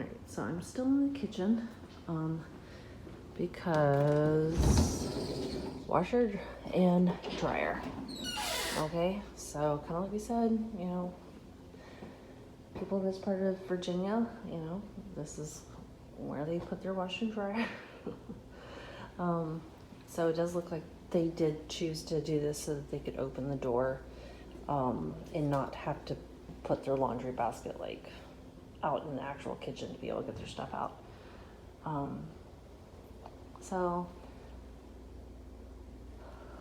Alright, so I'm still in the kitchen because washer and dryer. Okay, so kind of like we said, you know, people in this part of Virginia, you know, this is where they put their washer and dryer. So it does look like they did choose to do this so that they could open the door and not have to put their laundry basket like out in the actual kitchen to be able to get their stuff out. So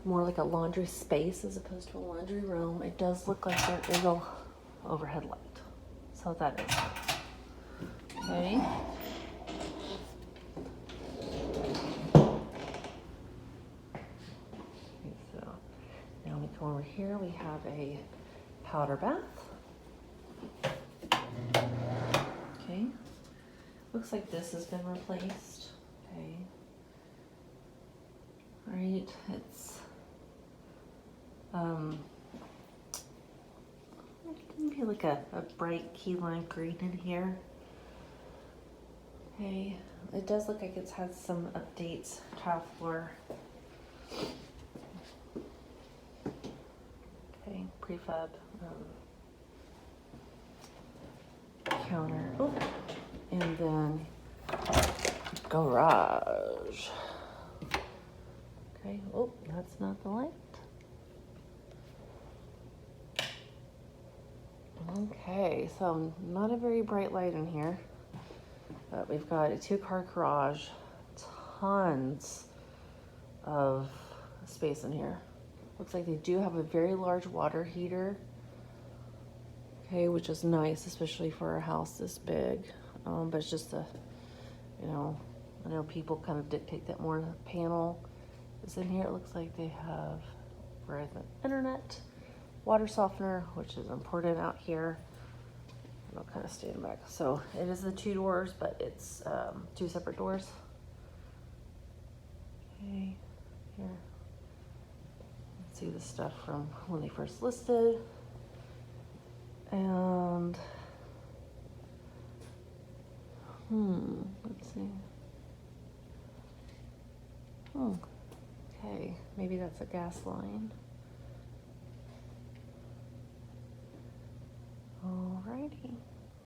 more like a laundry space as opposed to a laundry room. It does look like there is a overhead light. So that is it. Okay. So now we come over here, we have a powder bath. Okay. Looks like this has been replaced. Okay. All right, it's maybe like a bright key lime green in here. Okay, it does look like it's had some updates. Tile floor. Okay, prefab counter. Oh, and then garage. Okay, oh, that's not the light. Okay, so not a very bright light in here, but we've got a 2-car garage, tons of space in here. Looks like they do have a very large water heater, okay, which is nice, especially for a house this big, but it's just you know, I know people kind of dictate that more. The panel is in here. It looks like they have Verizon Internet, water softener, which is important out here. I'll kind of stand back. So it is the 2 doors, but it's 2 separate doors. Okay, here. Let's see the stuff from when they first listed. And let's see. Okay, maybe that's a gas line. Alrighty.